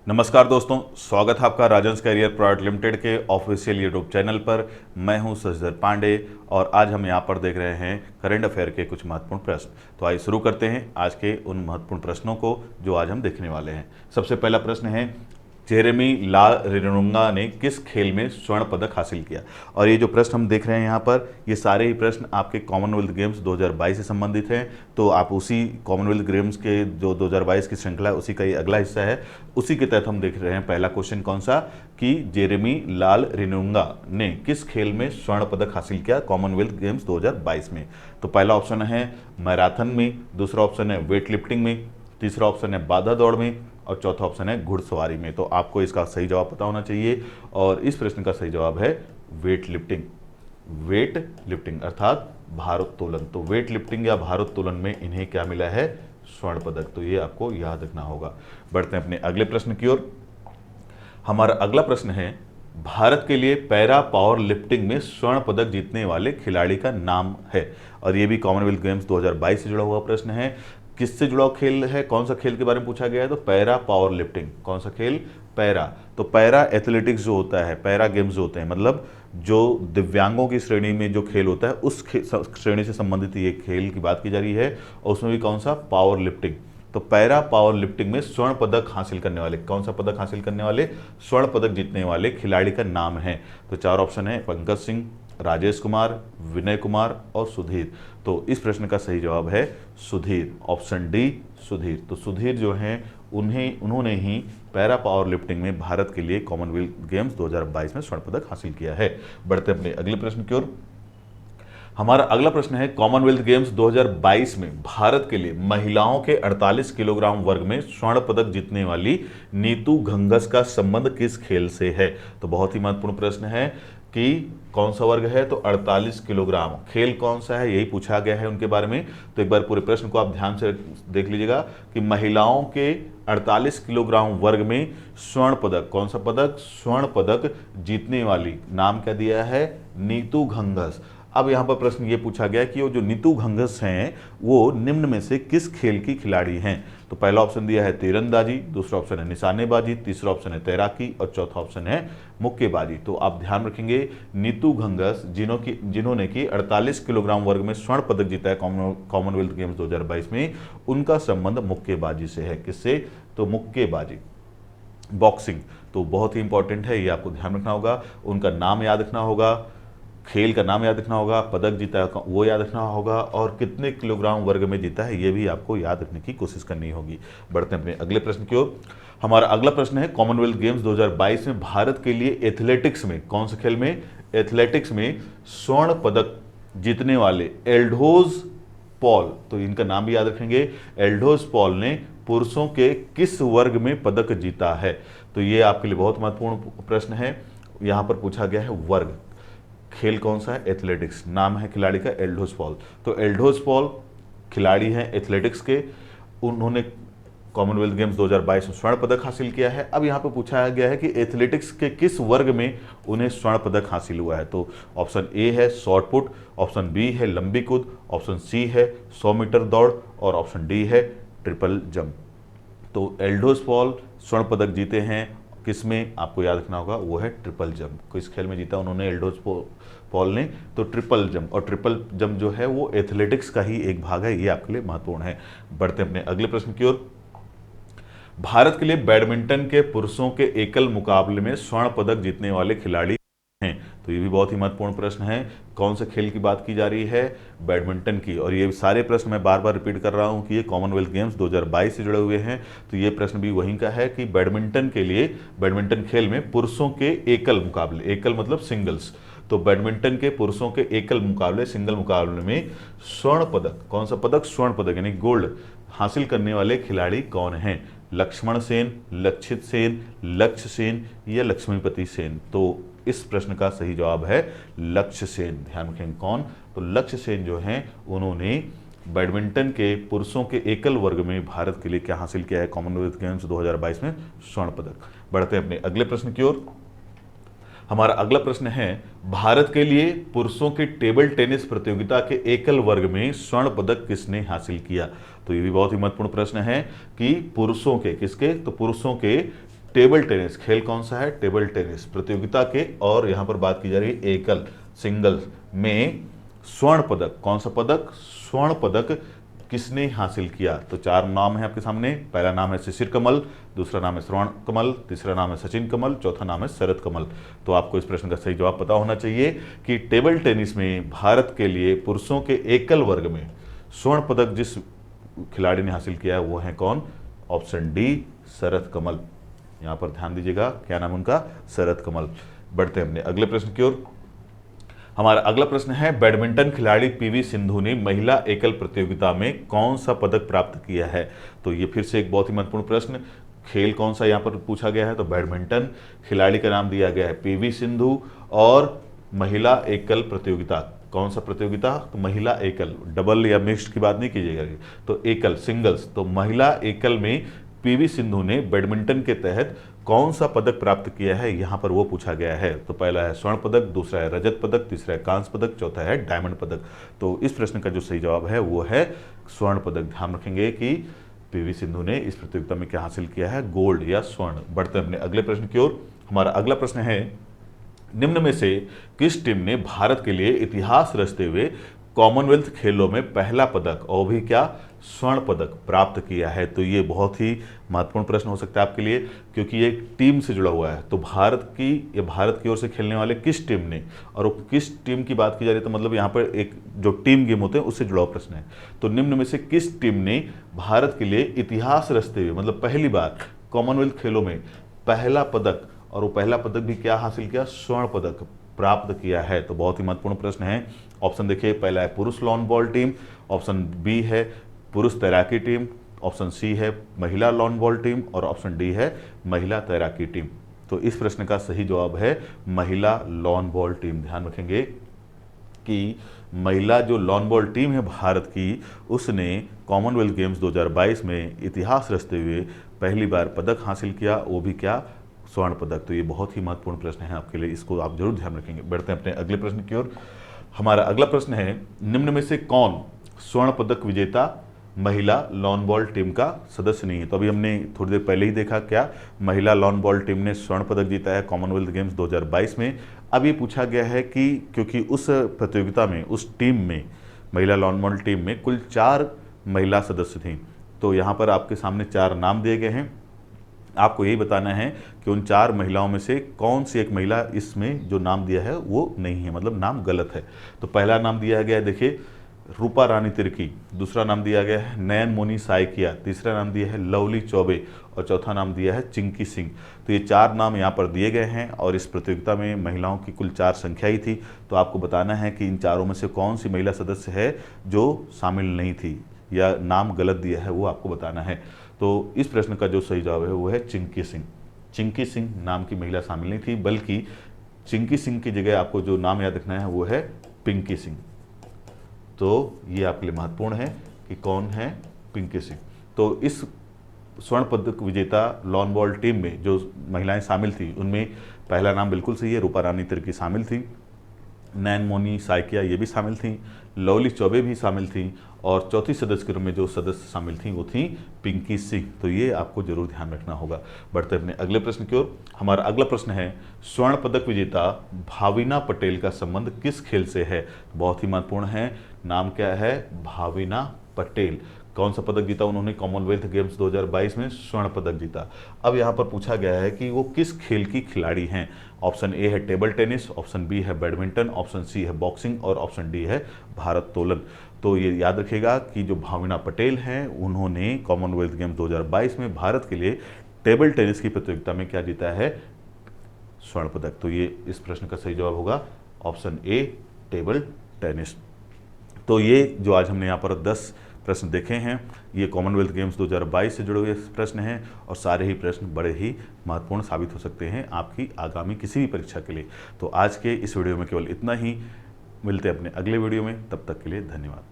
नमस्कार दोस्तों, स्वागत है आपका राजंस कैरियर प्राइवेट लिमिटेड के ऑफिशियल यूट्यूब चैनल पर। मैं हूं शशिधर पांडे और आज हम यहां पर देख रहे हैं करंट अफेयर के कुछ महत्वपूर्ण प्रश्न। तो आइए शुरू करते हैं आज के उन महत्वपूर्ण प्रश्नों को जो आज हम देखने वाले हैं। सबसे पहला प्रश्न है, जेरेमी ला रिनुंगा ने किस खेल में स्वर्ण पदक हासिल किया। और ये जो प्रश्न हम देख रहे हैं यहाँ पर, ये सारे ही प्रश्न आपके कॉमनवेल्थ गेम्स 2022 से संबंधित हैं। तो आप उसी कॉमनवेल्थ गेम्स के जो 2022 की श्रृंखला है उसी का ये अगला हिस्सा है, उसी के तहत हम देख रहे हैं। पहला क्वेश्चन कौन सा, कि जेरेमी लाल रिनुंगा ने किस खेल में स्वर्ण पदक हासिल किया कॉमनवेल्थ गेम्स 2022 में। तो पहला ऑप्शन है मैराथन में, दूसरा ऑप्शन है वेट लिफ्टिंग में, तीसरा ऑप्शन है बाधा दौड़ में और चौथा ऑप्शन है घुड़सवारी में। तो आपको इसका सही जवाब पता होना चाहिए और इस प्रश्न का सही जवाब है वेट लिफ्टिंग। वेट लिफ्टिंग अर्थात भारोत्तोलन। तो वेट लिफ्टिंग या भारोत्तोलन में इन्हें क्या मिला है, स्वर्ण पदक। तो ये आपको याद रखना होगा। बढ़ते हैं अपने अगले प्रश्न की ओर। हमारा अगला प्रश्न है, भारत के लिए पैरा पावर लिफ्टिंग में स्वर्ण पदक जीतने वाले खिलाड़ी का नाम है। और ये भी कॉमनवेल्थ गेम्स 2022 से जुड़ा हुआ प्रश्न है। किससे जुड़ा खेल है, कौन सा खेल के बारे में पूछा गया है, तो पैरा पावर लिफ्टिंग। कौन सा खेल, पैरा। तो पैरा एथलेटिक्स जो होता है, पैरा गेम्स जो होते हैं, मतलब जो दिव्यांगों की श्रेणी में जो खेल होता है उस श्रेणी से संबंधित ये खेल की बात की जा रही है। और उसमें भी कौन सा, पावर लिफ्टिंग। तो पैरा पावर लिफ्टिंग में स्वर्ण पदक हासिल करने वाले, कौन सा पदक हासिल करने वाले, स्वर्ण पदक जीतने वाले खिलाड़ी का नाम है। तो चार ऑप्शन है, पंकज सिंह, राजेश कुमार, विनय कुमार और सुधीर। तो इस प्रश्न का सही जवाब है सुधीर, ऑप्शन डी सुधीर। तो सुधीर जो हैं उन्होंने ही पैरा पावर लिफ्टिंग में भारत के लिए कॉमनवेल्थ गेम्स 2022 में स्वर्ण पदक हासिल किया है। बढ़ते अपने अगले प्रश्न की ओर। हमारा अगला प्रश्न है, कॉमनवेल्थ गेम्स 2022 में भारत के लिए महिलाओं के 48 किलोग्राम वर्ग में स्वर्ण पदक जीतने वाली नीतू घंघस का संबंध किस खेल से है। तो बहुत ही महत्वपूर्ण प्रश्न है कि कौन सा वर्ग है, तो 48 किलोग्राम। खेल कौन सा है, यही पूछा गया है उनके बारे में। तो एक बार पूरे प्रश्न को आप ध्यान से देख लीजिएगा कि महिलाओं के 48 किलोग्राम वर्ग में स्वर्ण पदक, कौन सा पदक, स्वर्ण पदक जीतने वाली, नाम क्या दिया है, नीतू घंघस। अब यहाँ पर प्रश्न ये पूछा गया कि वो जो नीतू घंघस हैं वो निम्न में से किस खेल की खिलाड़ी हैं। तो पहला ऑप्शन दिया है तीरंदाजी, दूसरा ऑप्शन है निशानेबाजी, तीसरा ऑप्शन है तैराकी और चौथा ऑप्शन है मुक्केबाजी। तो आप ध्यान रखेंगे, नीतू घंघस जिन्होंने कि 48 किलोग्राम वर्ग में स्वर्ण पदक जीता है कॉमनवेल्थ गेम्स 2022 में, उनका संबंध मुक्केबाजी से है। किससे, तो मुक्केबाजी, बॉक्सिंग। तो बहुत ही इंपॉर्टेंट है, ये आपको ध्यान रखना होगा। उनका नाम याद रखना होगा, खेल का नाम याद रखना होगा, पदक जीता है वो याद रखना होगा और कितने किलोग्राम वर्ग में जीता है ये भी आपको याद रखने की कोशिश करनी होगी। बढ़ते हैं अपने अगले प्रश्न की ओर। हमारा अगला प्रश्न है, कॉमनवेल्थ गेम्स 2022 में भारत के लिए एथलेटिक्स में, कौन से खेल में, एथलेटिक्स में स्वर्ण पदक जीतने वाले एल्डोज पॉल। तो इनका नाम भी याद रखेंगे, एल्डोज पॉल ने पुरुषों के किस वर्ग में पदक जीता है। तो ये आपके लिए बहुत महत्वपूर्ण प्रश्न है। यहां पर पूछा गया है वर्ग, खेल कौन सा है, एथलेटिक्स, नाम है खिलाड़ी का एल्डोज पॉल। तो एल्डोज पॉल खिलाड़ी हैं एथलेटिक्स के, उन्होंने कॉमनवेल्थ गेम्स 2022 में स्वर्ण पदक हासिल किया है। अब यहाँ पे पूछा गया है कि एथलेटिक्स के किस वर्ग में उन्हें स्वर्ण पदक हासिल हुआ है। तो ऑप्शन ए है शॉर्ट पुट, ऑप्शन बी है लंबी कूद, ऑप्शन सी है 100 मीटर दौड़ और ऑप्शन डी है ट्रिपल जंप। तो एल्डोज पॉल स्वर्ण पदक जीते हैं किस में, आपको याद रखना होगा, वो है ट्रिपल जंप। किस खेल में जीता उन्होंने, एल्डोज पॉल ने, तो ट्रिपल जंप। और ट्रिपल जंप जो है वो एथलेटिक्स का ही एक भाग है, ये आपके लिए महत्वपूर्ण है। बढ़ते हैं अपने अगले प्रश्न की ओर। भारत के लिए बैडमिंटन के पुरुषों के एकल मुकाबले में स्वर्ण पदक जीतने वाले खिलाड़ी हैं। तो ये भी बहुत ही महत्वपूर्ण प्रश्न है। कौन से खेल की बात की जा रही है, बैडमिंटन की। और ये सारे प्रश्न मैं बार बार रिपीट कर रहा हूं कि ये कॉमनवेल्थ गेम्स 2022 से जुड़े हुए हैं। तो ये प्रश्न भी वहीं का है कि बैडमिंटन के लिए, बैडमिंटन खेल में पुरुषों के एकल मुकाबले, एकल मतलब सिंगल्स, तो बैडमिंटन के पुरुषों के एकल मुकाबले, सिंगल मुकाबले में स्वर्ण पदक, कौन सा पदक, स्वर्ण पदक यानी गोल्ड हासिल करने वाले खिलाड़ी कौन हैं। लक्ष्मण सेन, लक्षित सेन, लक्ष्य सेन या लक्ष्मीपति सेन। तो इस प्रश्न का सही जवाब है लक्ष्य सेन। ध्यान रखें कौन, तो लक्ष्य सेन जो हैं उन्होंने बैडमिंटन के पुरुषों के एकल वर्ग में भारत के लिए क्या हासिल किया है कॉमनवेल्थ गेम्स 2022 में, स्वर्ण पदक। बढ़ते हैं अपने अगले प्रश्न की ओर। हमारा अगला प्रश्न है, भारत के लिए पुरुषों के टेबल टेनिस प्रतियोगिता के एकल वर्ग में स्वर्ण पदक किसने हासिल किया। तो ये भी बहुत ही महत्वपूर्ण प्रश्न है कि पुरुषों के, किसके, तो पुरुषों के टेबल टेनिस खेल कौन सा है? टेबल टेनिस प्रतियोगिता के, और यहां पर बात की जा रही है एकल सिंगल्स में स्वर्ण पदक। कौन सा पदक? स्वर्ण पदक किसने हासिल किया? तो चार नाम है आपके सामने। पहला नाम है शिशिर कमल, दूसरा नाम है श्रवण कमल, तीसरा नाम है सचिन कमल, चौथा नाम है शरद कमल। तो आपको इस प्रश्न का सही जवाब पता होना चाहिए कि टेबल टेनिस में भारत के लिए पुरुषों के एकल वर्ग में स्वर्ण पदक जिस खिलाड़ी ने हासिल किया है वो है कौन? ऑप्शन डी, शरद कमल। यहां पर ध्यान दीजिएगा, क्या नाम उनका? शरद कमल। बढ़ते हैं अपने अगले प्रश्न की ओर। हमारा अगला प्रश्न है, बैडमिंटन खिलाड़ी पीवी सिंधु ने महिला एकल प्रतियोगिता में कौन सा पदक प्राप्त किया है? तो ये फिर से एक बहुत ही महत्वपूर्ण प्रश्न। खेल कौन सा यहाँ पर पूछा गया है? तो बैडमिंटन, खिलाड़ी का नाम दिया गया है पीवी सिंधु, और महिला एकल प्रतियोगिता। कौन सा प्रतियोगिता? तो महिला एकल, डबल या मिक्स्ड की बात नहीं कीजिएगा, तो एकल सिंगल्स। तो महिला एकल में पीवी सिंधु ने बैडमिंटन के तहत कौन सा पदक प्राप्त किया है, यहां पर वो पूछा गया है। तो पहला है स्वर्ण पदक, दूसरा है रजत पदक, तीसरा है कांस्य पदक, चौथा है डायमंड पदक। तो इस प्रश्न का जो सही जवाब है वो है स्वर्ण पदक। ध्यान रखेंगे कि पीवी सिंधु ने इस प्रतियोगिता में क्या हासिल किया है? गोल्ड या स्वर्ण। बढ़ते हैं अपने अगले प्रश्न की ओर। हमारा अगला प्रश्न है, निम्न में से किस टीम ने भारत के लिए इतिहास रचते हुए कॉमनवेल्थ खेलों में पहला पदक और भी क्या? स्वर्ण पदक प्राप्त किया है? तो ये बहुत ही महत्वपूर्ण प्रश्न हो सकता है आपके लिए, क्योंकि ये टीम से जुड़ा हुआ है। तो भारत की ओर से खेलने वाले किस टीम ने, और वो किस टीम की बात की जा रही है, तो मतलब यहाँ पर एक जो टीम गेम होते हैं उससे जुड़ा हुआ प्रश्न है। तो निम्न में से किस टीम ने भारत के लिए इतिहास रचते हुए, मतलब पहली बार कॉमनवेल्थ खेलों में पहला पदक, और वो पहला पदक भी क्या हासिल किया? स्वर्ण पदक प्राप्त किया है। तो बहुत ही महत्वपूर्ण प्रश्न है। ऑप्शन देखिए, पहला है पुरुष lawn ball team, option B है पुरुष तैराकी टीम, ऑप्शन सी है महिला लॉन बॉल टीम, और ऑप्शन डी है महिला तैराकी टीम। तो इस प्रश्न का सही जवाब है महिला लॉन बॉल टीम। ध्यान रखेंगे कि महिला जो लॉन बॉल टीम है भारत की, उसने कॉमनवेल्थ गेम्स 2022 में इतिहास रचते हुए पहली बार पदक हासिल किया, वो भी क्या? स्वर्ण पदक। तो ये बहुत ही महत्वपूर्ण प्रश्न है आपके लिए, इसको आप जरूर ध्यान रखेंगे। बढ़ते हैं अपने अगले प्रश्न की ओर। हमारा अगला प्रश्न है, निम्न में से कौन स्वर्ण पदक विजेता महिला लॉन बॉल टीम का सदस्य नहीं है? तो अभी हमने थोड़ी देर पहले ही देखा, क्या महिला लॉन बॉल टीम ने स्वर्ण पदक जीता है कॉमनवेल्थ गेम्स 2022 में। अब ये पूछा गया है कि क्योंकि उस प्रतियोगिता में, उस टीम में, महिला लॉन बॉल टीम में कुल 4 महिला सदस्य थीं। तो यहाँ पर आपके सामने 4 नाम दिए गए हैं। आपको यही बताना है कि उन 4 महिलाओं में से कौन सी एक महिला इसमें जो नाम दिया है वो नहीं है, मतलब नाम गलत है। तो पहला नाम दिया गया है, देखिए, रूपा रानी तिर्की, दूसरा नाम दिया गया है नयन मोनी साइकिया, तीसरा नाम दिया है लवली चौबे, और चौथा नाम दिया है चिंकी सिंह। तो ये 4 नाम यहाँ पर दिए गए हैं, और इस प्रतियोगिता में महिलाओं की कुल 4 संख्या ही थी। तो आपको बताना है कि इन चारों में से कौन सी महिला सदस्य है जो शामिल नहीं थी, या नाम गलत दिया है, वो आपको बताना है। तो इस प्रश्न का जो सही जवाब है वो है चिंकी सिंह। चिंकी सिंह नाम की महिला शामिल नहीं थी, बल्कि चिंकी सिंह की जगह आपको जो नाम याद रखना है वो है पिंकी सिंह। तो ये आपके लिए महत्वपूर्ण है कि कौन है पिंकी सिंह। तो इस स्वर्ण पदक विजेता लॉन बॉल टीम में जो महिलाएं शामिल थी, उनमें पहला नाम बिल्कुल सही है, रूपा रानी तिर्की शामिल थी, नैन मोनी साइकिया ये भी शामिल थी, लवली चौबे भी शामिल थी, और चौथी सदस्य के रूप में जो सदस्य शामिल थी वो थी पिंकी सिंह। तो ये आपको जरूर ध्यान रखना होगा। बढ़ते अपने अगले प्रश्न की ओर। हमारा अगला प्रश्न है, स्वर्ण पदक विजेता भाविना पटेल का संबंध किस खेल से है? बहुत ही महत्वपूर्ण है। नाम क्या है? भाविना पटेल। कौन सा पदक जीता उन्होंने? कॉमनवेल्थ गेम्स 2022 में स्वर्ण पदक जीता। अब यहाँ पर पूछा गया है कि वो किस खेल की खिलाड़ी हैं। ऑप्शन ए है टेबल टेनिस, ऑप्शन बी है बैडमिंटन, ऑप्शन सी है बॉक्सिंग, और ऑप्शन डी है भारोत्तोलन। तो ये याद रखिएगा कि जो भाविना पटेल हैं, उन्होंने कॉमनवेल्थ गेम्स 2022 में भारत के लिए टेबल टेनिस की प्रतियोगिता में क्या जीता है? स्वर्ण पदक। तो ये इस प्रश्न का सही जवाब होगा ऑप्शन ए, टेबल टेनिस। तो ये जो आज हमने यहाँ पर 10 प्रश्न देखे हैं, ये कॉमनवेल्थ गेम्स 2022 से जुड़े हुए प्रश्न हैं, और सारे ही प्रश्न बड़े ही महत्वपूर्ण साबित हो सकते हैं आपकी आगामी किसी भी परीक्षा के लिए। तो आज के इस वीडियो में केवल इतना ही। मिलते हैं अपने अगले वीडियो में, तब तक के लिए धन्यवाद।